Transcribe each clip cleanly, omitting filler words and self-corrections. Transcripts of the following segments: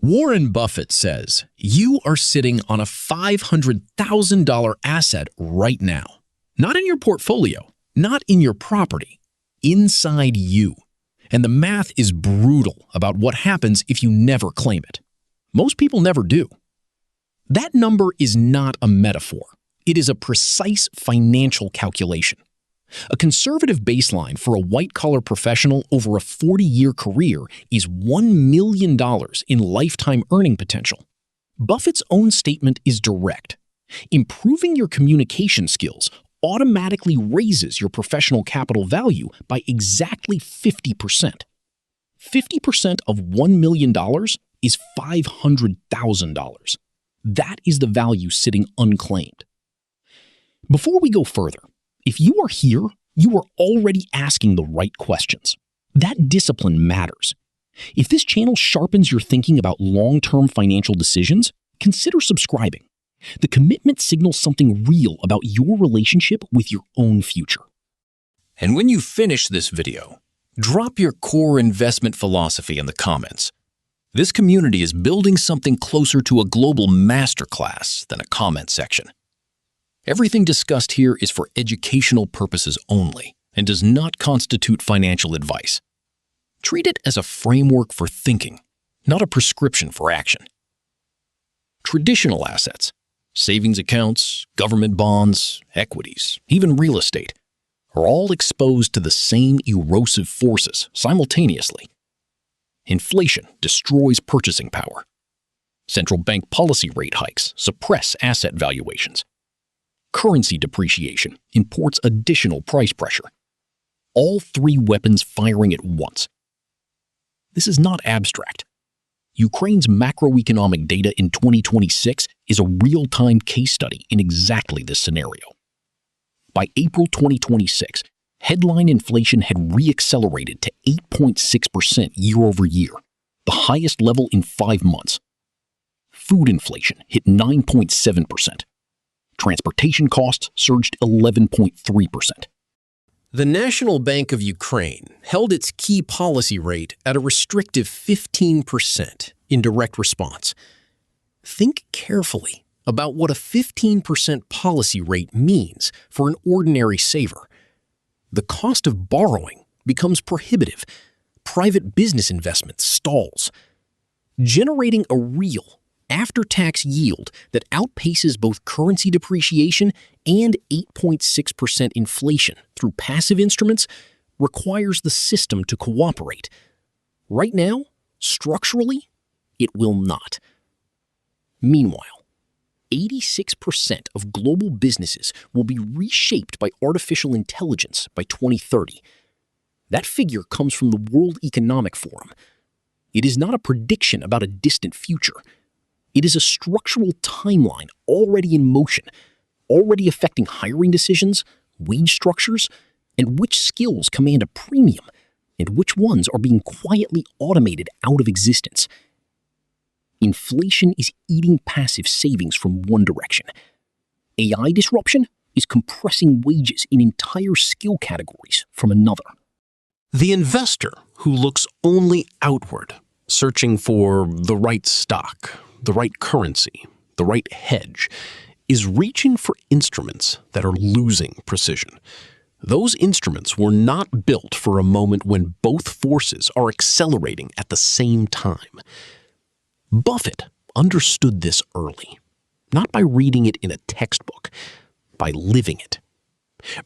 Warren Buffett says you are sitting on a $500,000 asset right now. Not in your portfolio, not in your property, inside you. And the math is brutal about what happens if you never claim it. Most people never do. That number is not a metaphor. It is a precise financial calculation. A conservative baseline for a white-collar professional over a 40-year career is $1 million in lifetime earning potential. Buffett's own statement is direct. Improving your communication skills automatically raises your professional capital value by exactly 50%. 50% of $1 million is $500,000. That is the value sitting unclaimed. Before we go further, if you are here, you are already asking the right questions. That discipline matters. If this channel sharpens your thinking about long-term financial decisions, consider subscribing. The commitment signals something real about your relationship with your own future. And when you finish this video, drop your core investment philosophy in the comments. This community is building something closer to a global masterclass than a comment section. Everything discussed here is for educational purposes only and does not constitute financial advice. Treat it as a framework for thinking, not a prescription for action. Traditional assets, savings accounts, government bonds, equities, even real estate, are all exposed to the same erosive forces simultaneously. Inflation destroys purchasing power. Central bank policy rate hikes suppress asset valuations. Currency depreciation imports additional price pressure. All three weapons firing at once. This is not abstract. Ukraine's macroeconomic data in 2026 is a real-time case study in exactly this scenario. By April 2026, headline inflation had re-accelerated to 8.6% year-over-year, the highest level in 5 months. Food inflation hit 9.7%. Transportation costs surged 11.3%. The National Bank of Ukraine held its key policy rate at a restrictive 15% in direct response. Think carefully about what a 15% policy rate means for an ordinary saver. The cost of borrowing becomes prohibitive. Private business investment stalls. Generating a real after-tax yield that outpaces both currency depreciation and 8.6% inflation through passive instruments requires the system to cooperate. Right now, structurally, it will not. Meanwhile, 86% of global businesses will be reshaped by artificial intelligence by 2030. That figure comes from the World Economic Forum. It is not a prediction about a distant future. It is a structural timeline already in motion, already affecting hiring decisions, wage structures, and which skills command a premium, and which ones are being quietly automated out of existence. Inflation is eating passive savings from one direction. AI disruption is compressing wages in entire skill categories from another. The investor who looks only outward, searching for the right stock, the right currency, the right hedge, is reaching for instruments that are losing precision. Those instruments were not built for a moment when both forces are accelerating at the same time. Buffett understood this early, not by reading it in a textbook, by living it.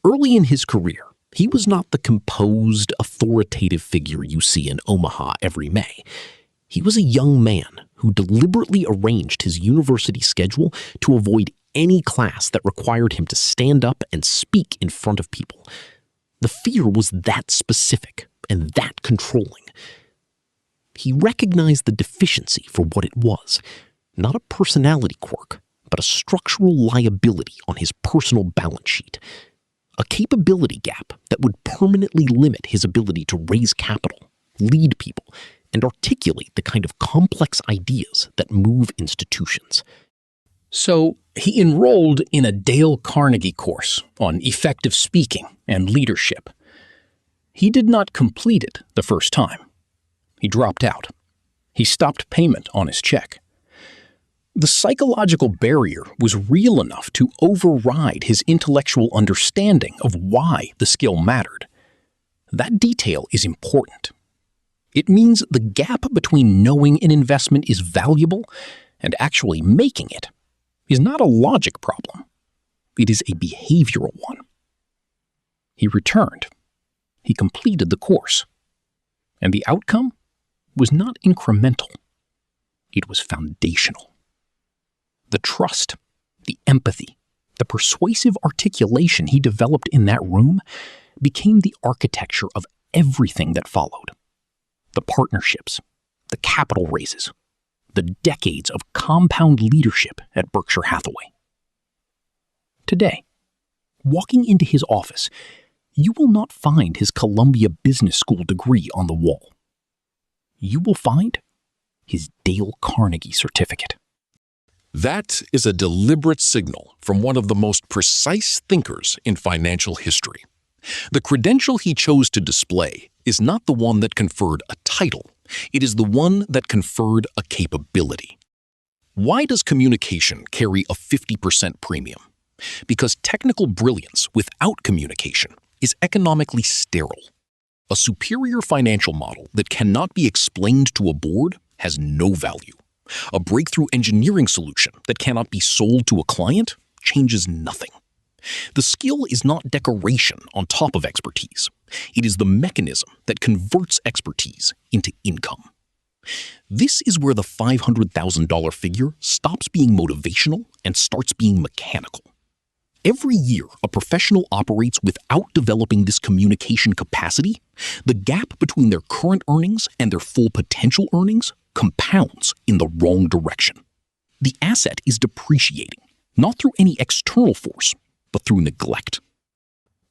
Early in his career, he was not the composed, authoritative figure you see in Omaha every May. He was a young man who deliberately arranged his university schedule to avoid any class that required him to stand up and speak in front of people. The fear was that specific and that controlling. He recognized the deficiency for what it was, not a personality quirk, but a structural liability on his personal balance sheet, a capability gap that would permanently limit his ability to raise capital, lead people, and articulate the kind of complex ideas that move institutions. So he enrolled in a Dale Carnegie course on effective speaking and leadership. He did not complete it the first time. He dropped out. He stopped payment on his check. The psychological barrier was real enough to override his intellectual understanding of why the skill mattered. That detail is important. It means the gap between knowing an investment is valuable and actually making it is not a logic problem. It is a behavioral one. He returned. He completed the course. And the outcome was not incremental. It was foundational. The trust, the empathy, the persuasive articulation he developed in that room became the architecture of everything that followed. The partnerships, the capital raises, the decades of compound leadership at Berkshire Hathaway. Today, walking into his office, you will not find his Columbia Business School degree on the wall. You will find his Dale Carnegie certificate. That is a deliberate signal from one of the most precise thinkers in financial history. The credential he chose to display is not the one that conferred a title. It is the one that conferred a capability. Why does communication carry a 50% premium? Because technical brilliance without communication is economically sterile. A superior financial model that cannot be explained to a board has no value. A breakthrough engineering solution that cannot be sold to a client changes nothing. The skill is not decoration on top of expertise. It is the mechanism that converts expertise into income. This is where the $500,000 figure stops being motivational and starts being mechanical. Every year a professional operates without developing this communication capacity, the gap between their current earnings and their full potential earnings compounds in the wrong direction. The asset is depreciating, not through any external force, but through neglect.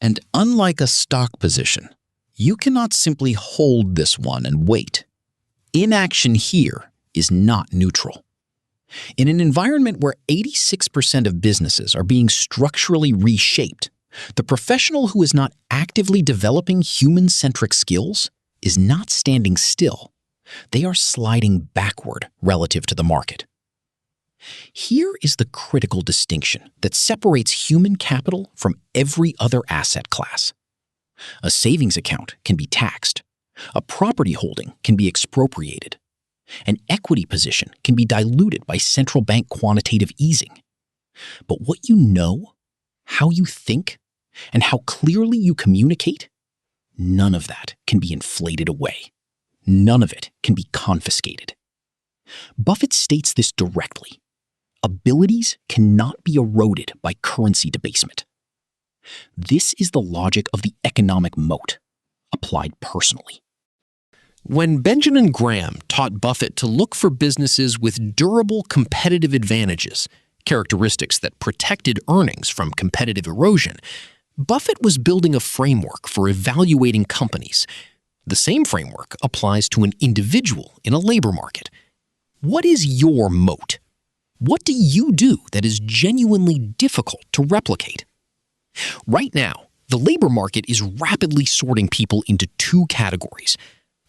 And unlike a stock position, you cannot simply hold this one and wait. Inaction here is not neutral. In an environment where 86% of businesses are being structurally reshaped, the professional who is not actively developing human-centric skills is not standing still. They are sliding backward relative to the market. Here is the critical distinction that separates human capital from every other asset class. A savings account can be taxed. A property holding can be expropriated. An equity position can be diluted by central bank quantitative easing. But what you know, how you think, and how clearly you communicate, none of that can be inflated away. None of it can be confiscated. Buffett states this directly. Abilities cannot be eroded by currency debasement. This is the logic of the economic moat, applied personally. When Benjamin Graham taught Buffett to look for businesses with durable competitive advantages, characteristics that protected earnings from competitive erosion, Buffett was building a framework for evaluating companies. The same framework applies to an individual in a labor market. What is your moat? What do you do that is genuinely difficult to replicate? Right now, the labor market is rapidly sorting people into two categories: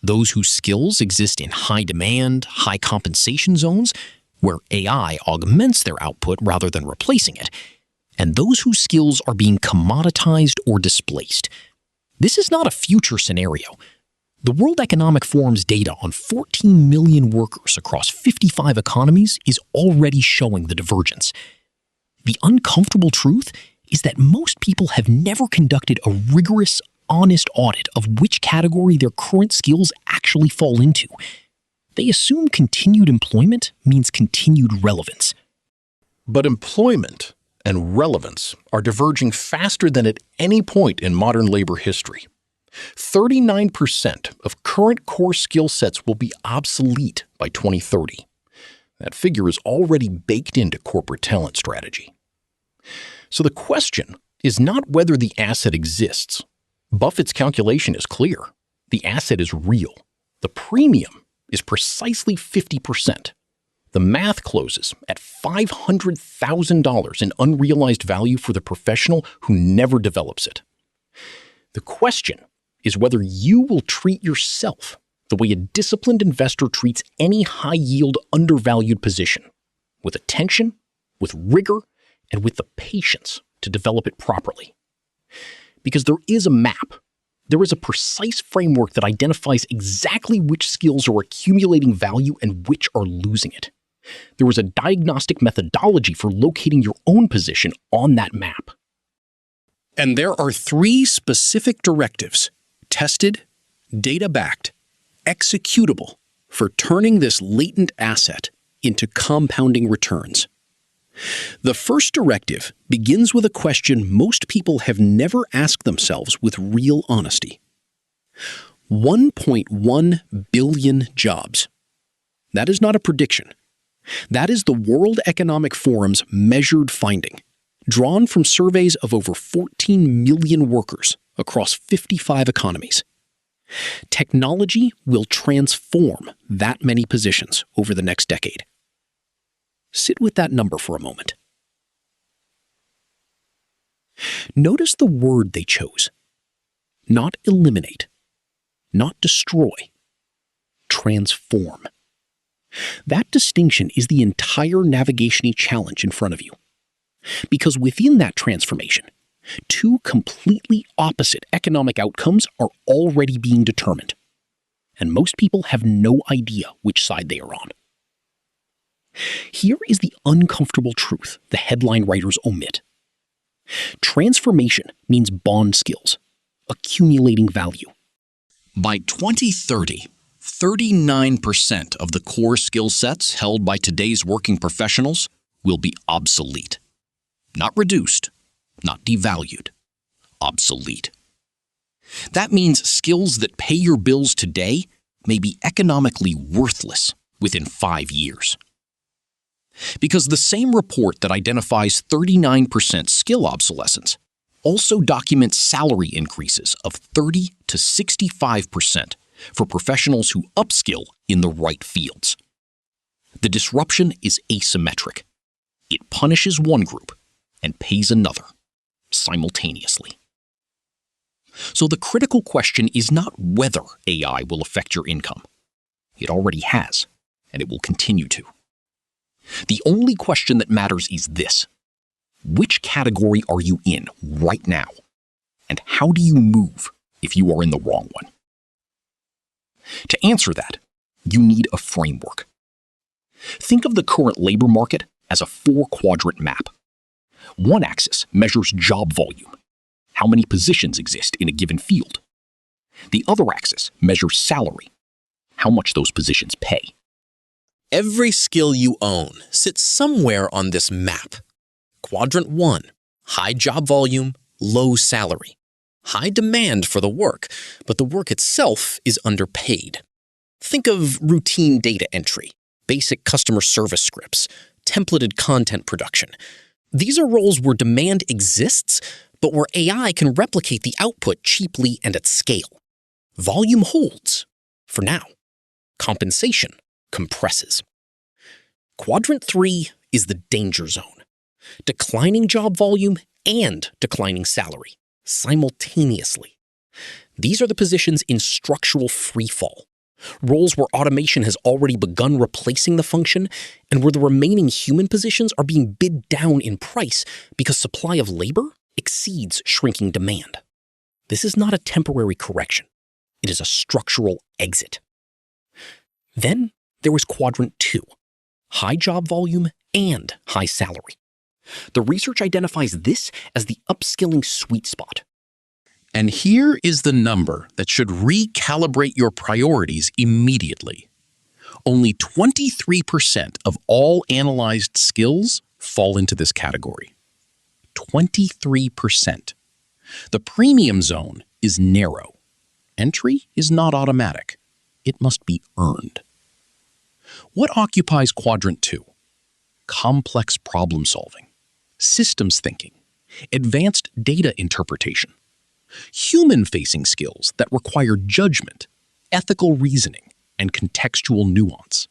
those whose skills exist in high demand, high compensation zones, where AI augments their output rather than replacing it, and those whose skills are being commoditized or displaced. This is not a future scenario. The World Economic Forum's data on 14 million workers across 55 economies is already showing the divergence. The uncomfortable truth is that most people have never conducted a rigorous, honest audit of which category their current skills actually fall into. They assume continued employment means continued relevance. But employment and relevance are diverging faster than at any point in modern labor history. 39% of current core skill sets will be obsolete by 2030. That figure is already baked into corporate talent strategy. So the question is not whether the asset exists. Buffett's calculation is clear. The asset is real. The premium is precisely 50%. The math closes at $500,000 in unrealized value for the professional who never develops it. The question is whether you will treat yourself the way a disciplined investor treats any high-yield, undervalued position, with attention, with rigor, and with the patience to develop it properly. Because there is a map. There is a precise framework that identifies exactly which skills are accumulating value and which are losing it. There is a diagnostic methodology for locating your own position on that map. And there are 3 specific directives, tested, data-backed, executable, for turning this latent asset into compounding returns. The first directive begins with a question most people have never asked themselves with real honesty. 1.1 billion jobs. That is not a prediction. That is the World Economic Forum's measured finding, drawn from surveys of over 14 million workers across 55 economies. Technology will transform that many positions over the next decade. Sit with that number for a moment. Notice the word they chose. Not eliminate, not destroy, transform. That distinction is the entire navigation challenge in front of you. Because within that transformation, 2 completely opposite economic outcomes are already being determined. And most people have no idea which side they are on. Here is the uncomfortable truth the headline writers omit. Transformation means bond skills, accumulating value. By 2030, 39% of the core skill sets held by today's working professionals will be obsolete. Not reduced, not devalued, obsolete. That means skills that pay your bills today may be economically worthless within 5 years. Because the same report that identifies 39% skill obsolescence also documents salary increases of 30 to 65% for professionals who upskill in the right fields. The disruption is asymmetric. It punishes one group and pays another simultaneously. So the critical question is not whether AI will affect your income. It already has, and it will continue to. The only question that matters is this: which category are you in right now? And how do you move if you are in the wrong one? To answer that, you need a framework. Think of the current labor market as a 4-quadrant map. One axis measures job volume, how many positions exist in a given field. The other axis measures salary, how much those positions pay. Every skill you own sits somewhere on this map. Quadrant 1, high job volume, low salary. High demand for the work, but the work itself is underpaid. Think of routine data entry, basic customer service scripts, templated content production. These are roles where demand exists, but where AI can replicate the output cheaply and at scale. Volume holds, for now. Compensation compresses. Quadrant 3 is the danger zone. Declining job volume and declining salary, simultaneously. These are the positions in structural freefall, roles where automation has already begun replacing the function and where the remaining human positions are being bid down in price because supply of labor exceeds shrinking demand. This is not a temporary correction. It is a structural exit. Then there was Quadrant 2, high job volume and high salary. The research identifies this as the upskilling sweet spot. And here is the number that should recalibrate your priorities immediately. Only 23% of all analyzed skills fall into this category. 23%. The premium zone is narrow. Entry is not automatic. It must be earned. What occupies Quadrant 2? Complex problem solving, systems thinking, advanced data interpretation, human-facing skills that require judgment, ethical reasoning, and contextual nuance.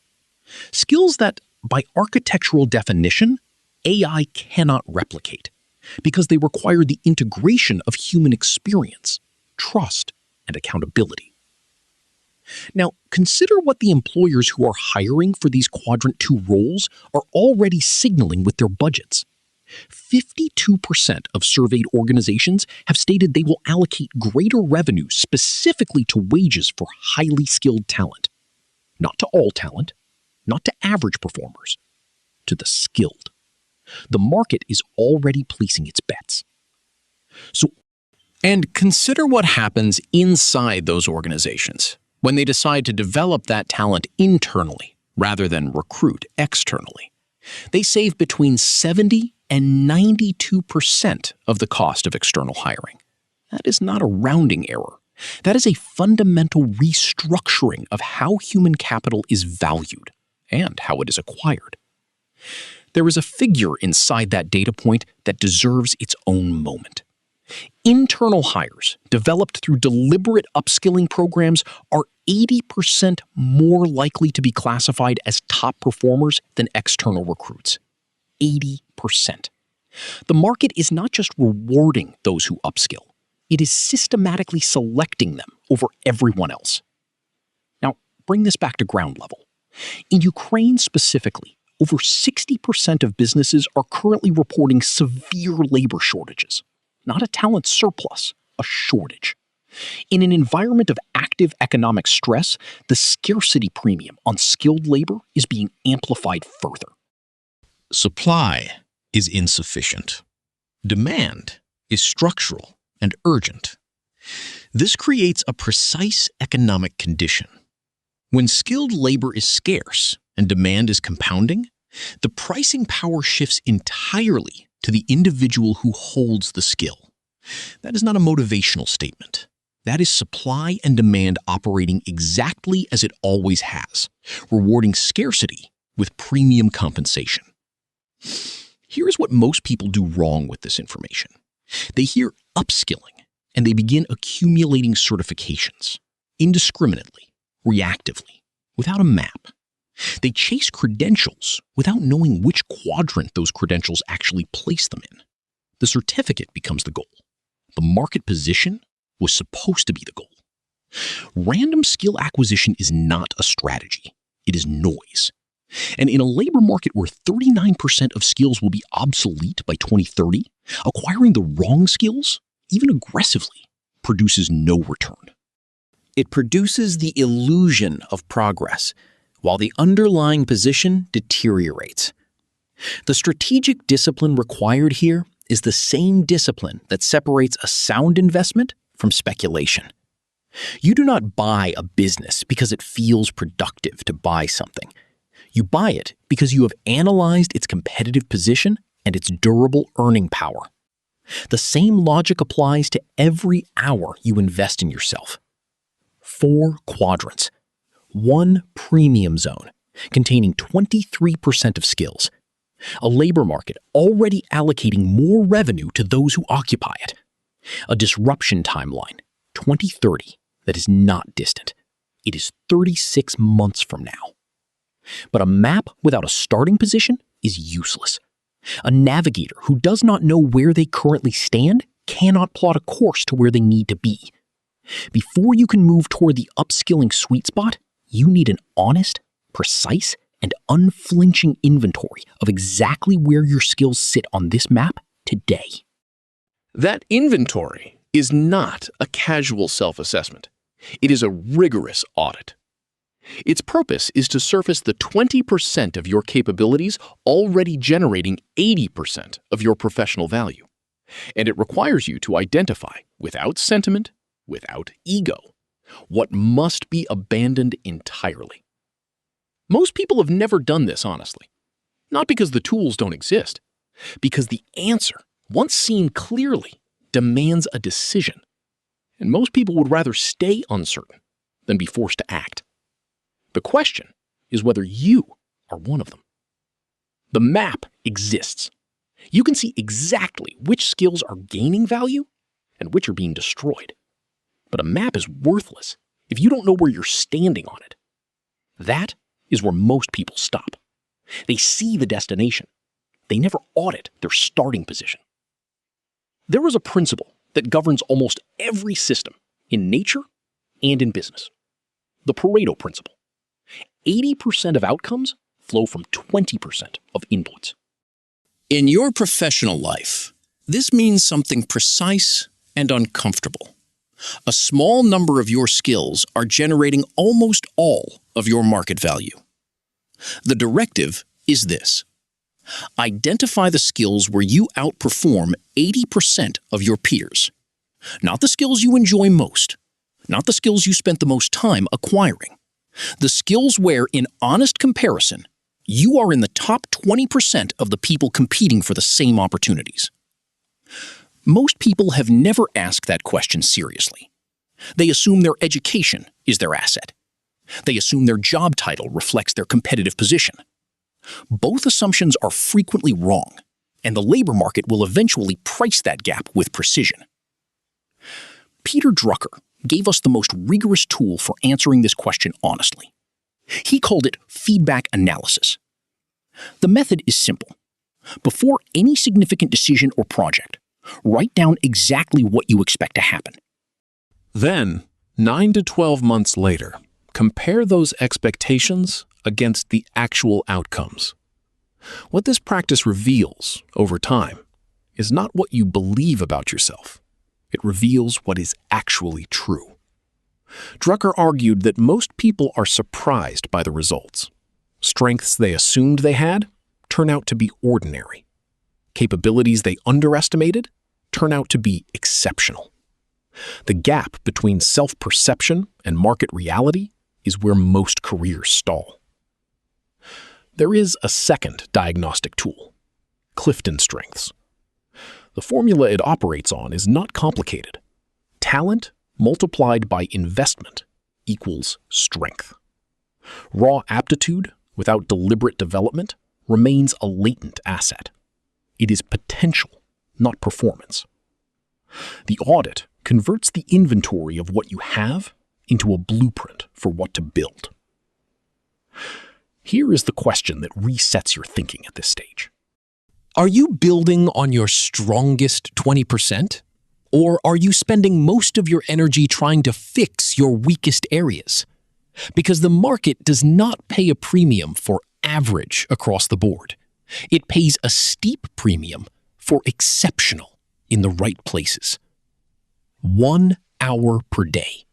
Skills that, by architectural definition, AI cannot replicate because they require the integration of human experience, trust, and accountability. Now, consider what the employers who are hiring for these quadrant 2 roles are already signaling with their budgets. 52% of surveyed organizations have stated they will allocate greater revenue specifically to wages for highly skilled talent. Not to all talent, not to average performers, to the skilled. The market is already placing its bets. And consider what happens inside those organizations when they decide to develop that talent internally rather than recruit externally. They save between 70 and 92% of the cost of external hiring. That is not a rounding error. That is a fundamental restructuring of how human capital is valued and how it is acquired. There is a figure inside that data point that deserves its own moment. Internal hires developed through deliberate upskilling programs are 80% more likely to be classified as top performers than external recruits. 80%. The market is not just rewarding those who upskill, it is systematically selecting them over everyone else. Now, bring this back to ground level. In Ukraine specifically, over 60% of businesses are currently reporting severe labor shortages. Not a talent surplus, a shortage. In an environment of active economic stress, the scarcity premium on skilled labor is being amplified further. Supply is insufficient. Demand is structural and urgent. This creates a precise economic condition. When skilled labor is scarce and demand is compounding, the pricing power shifts entirely to the individual who holds the skill. That is not a motivational statement. That is supply and demand operating exactly as it always has, rewarding scarcity with premium compensation. Here's what most people do wrong with this information. They hear upskilling and they begin accumulating certifications, indiscriminately, reactively, without a map. They chase credentials without knowing which quadrant those credentials actually place them in. The certificate becomes the goal. The market position was supposed to be the goal. Random skill acquisition is not a strategy. It is noise. And in a labor market where 39% of skills will be obsolete by 2030, acquiring the wrong skills, even aggressively, produces no return. It produces the illusion of progress, while the underlying position deteriorates. The strategic discipline required here is the same discipline that separates a sound investment from speculation. You do not buy a business because it feels productive to buy something. You buy it because you have analyzed its competitive position and its durable earning power. The same logic applies to every hour you invest in yourself. 4 quadrants. 1 premium zone containing 23% of skills. A labor market already allocating more revenue to those who occupy it. A disruption timeline, 2030, that is not distant. It is 36 months from now. But a map without a starting position is useless. A navigator who does not know where they currently stand cannot plot a course to where they need to be. Before you can move toward the upskilling sweet spot, you need an honest, precise, and unflinching inventory of exactly where your skills sit on this map today. That inventory is not a casual self-assessment. It is a rigorous audit. Its purpose is to surface the 20% of your capabilities already generating 80% of your professional value. And it requires you to identify, without sentiment, without ego, what must be abandoned entirely. Most people have never done this honestly. Not because the tools don't exist, because the answer, once seen clearly, demands a decision. And most people would rather stay uncertain than be forced to act. The question is whether you are one of them. The map exists. You can see exactly which skills are gaining value and which are being destroyed. But a map is worthless if you don't know where you're standing on it. That is where most people stop. They see the destination. They never audit their starting position. There is a principle that governs almost every system in nature and in business. the Pareto principle. 80% of outcomes flow from 20% of inputs. In your professional life, this means something precise and uncomfortable. A small number of your skills are generating almost all of your market value. The directive is this: identify the skills where you outperform 80% of your peers. Not the skills you enjoy most, not the skills you spent the most time acquiring. The skills where, in honest comparison, you are in the top 20% of the people competing for the same opportunities. Most people have never asked that question seriously. They assume their education is their asset. They assume their job title reflects their competitive position. Both assumptions are frequently wrong, and the labor market will eventually price that gap with precision. Peter Drucker gave us the most rigorous tool for answering this question honestly. He called it feedback analysis. The method is simple. Before any significant decision or project, write down exactly what you expect to happen. Then, 9 to 12 months later, compare those expectations against the actual outcomes. What this practice reveals over time is not what you believe about yourself. It reveals what is actually true. Drucker argued that most people are surprised by the results. Strengths they assumed they had turn out to be ordinary. Capabilities they underestimated turn out to be exceptional. The gap between self-perception and market reality is where most careers stall. There is a second diagnostic tool: Clifton Strengths. The formula it operates on is not complicated. Talent multiplied by investment equals strength. Raw aptitude without deliberate development remains a latent asset. It is potential, not performance. The audit converts the inventory of what you have into a blueprint for what to build. Here is the question that resets your thinking at this stage. Are you building on your strongest 20%? Or are you spending most of your energy trying to fix your weakest areas? Because the market does not pay a premium for average across the board. It pays a steep premium for exceptional in the right places. 1 hour per day.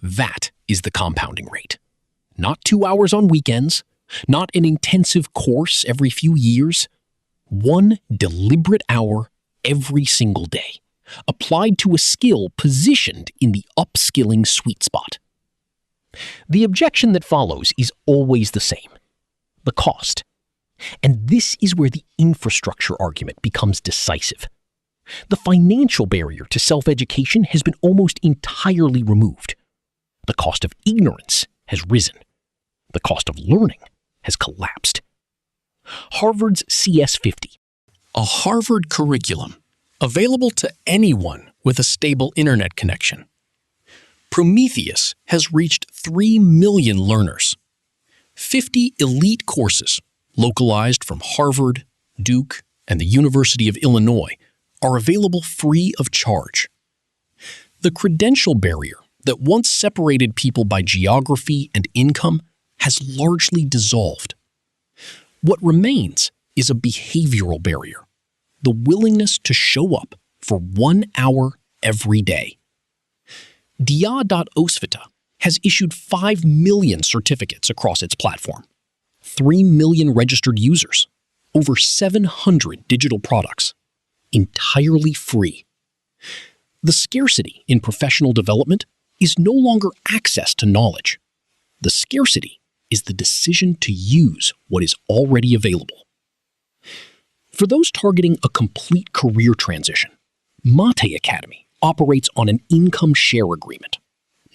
That is the compounding rate. Not 2 hours on weekends, not an intensive course every few years. 1 deliberate hour every single day, applied to a skill positioned in the upskilling sweet spot. The objection that follows is always the same: the cost. And this is where the infrastructure argument becomes decisive. The financial barrier to self-education has been almost entirely removed. The cost of ignorance has risen. The cost of learning has collapsed. Harvard's CS50, a Harvard curriculum available to anyone with a stable internet connection. Prometheus has reached 3 million learners. 50 elite courses, localized from Harvard, Duke, and the University of Illinois, are available free of charge. The credential barrier that once separated people by geography and income has largely dissolved. What remains is a behavioral barrier: the willingness to show up for 1 hour every day. Dia.Osvita has issued 5 million certificates across its platform, 3 million registered users, over 700 digital products, entirely free. The scarcity in professional development is no longer access to knowledge. The scarcity is the decision to use what is already available. For those targeting a complete career transition, Mate Academy operates on an income share agreement.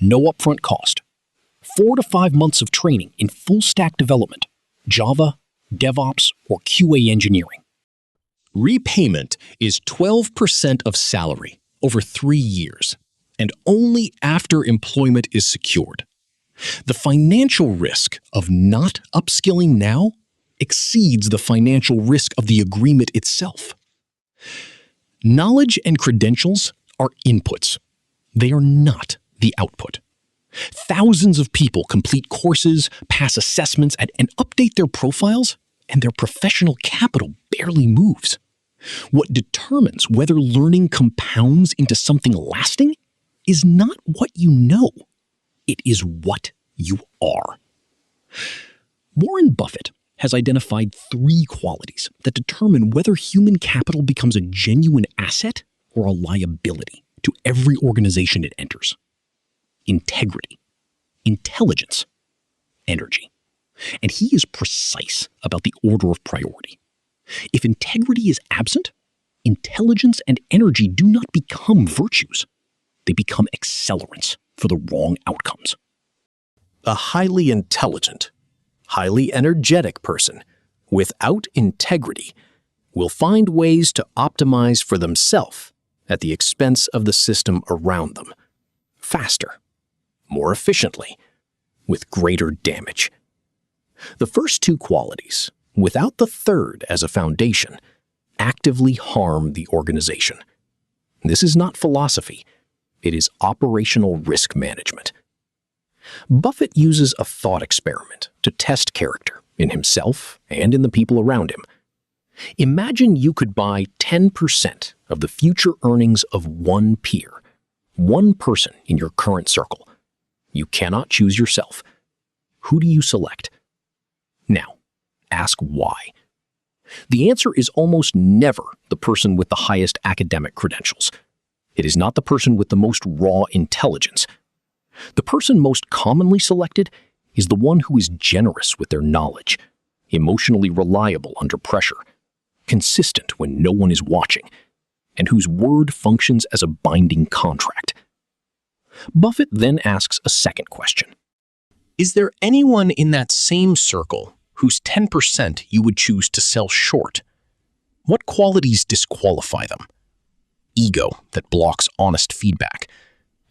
No upfront cost. 4 to 5 months of training in full-stack development, Java, DevOps, or QA engineering. Repayment is 12% of salary over 3 years, and only after employment is secured. The financial risk of not upskilling now exceeds the financial risk of the agreement itself. Knowledge and credentials are inputs. They are not the output. Thousands of people complete courses, pass assessments, and update their profiles, and their professional capital barely moves. What determines whether learning compounds into something lasting is not what you know. It is what you are. Warren Buffett has identified 3 qualities that determine whether human capital becomes a genuine asset or a liability to every organization it enters: integrity, intelligence, energy. And he is precise about the order of priority. If integrity is absent, intelligence and energy do not become virtues. They become accelerants for the wrong outcomes. A highly intelligent, highly energetic person without integrity will find ways to optimize for themselves at the expense of the system around them, faster, more efficiently, with greater damage. The first 2 qualities, without the third as a foundation, actively harm the organization. This is not philosophy. It is operational risk management. Buffett uses a thought experiment to test character in himself and in the people around him. Imagine you could buy 10% of the future earnings of one peer, one person in your current circle. You cannot choose yourself. Who do you select? Now, ask why. The answer is almost never the person with the highest academic credentials. It is not the person with the most raw intelligence. The person most commonly selected is the one who is generous with their knowledge, emotionally reliable under pressure, consistent when no one is watching, and whose word functions as a binding contract. Buffett then asks a second question. Is there anyone in that same circle whose 10% you would choose to sell short? What qualities disqualify them? Ego that blocks honest feedback,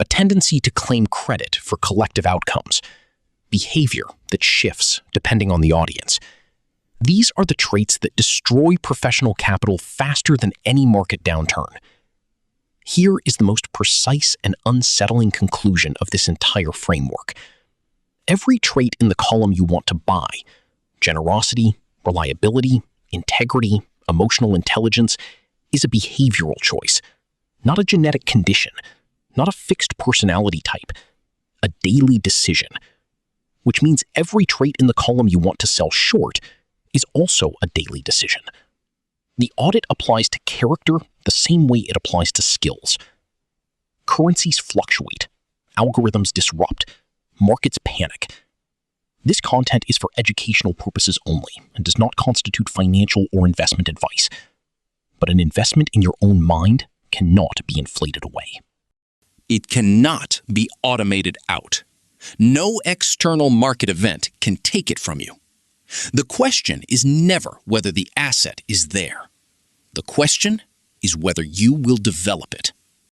a tendency to claim credit for collective outcomes, behavior that shifts depending on the audience. These are the traits that destroy professional capital faster than any market downturn. Here is the most precise and unsettling conclusion of this entire framework. Every trait in the column you want to buy, generosity, reliability, integrity, emotional intelligence, is a behavioral choice, not a genetic condition, not a fixed personality type, a daily decision, which means every trait in the column you want to sell short is also a daily decision. The audit applies to character the same way it applies to skills. Currencies fluctuate, algorithms disrupt, markets panic. This content is for educational purposes only and does not constitute financial or investment advice. But an investment in your own mind cannot be inflated away. It cannot be automated out. No external market event can take it from you. The question is never whether the asset is there. The question is whether you will develop it.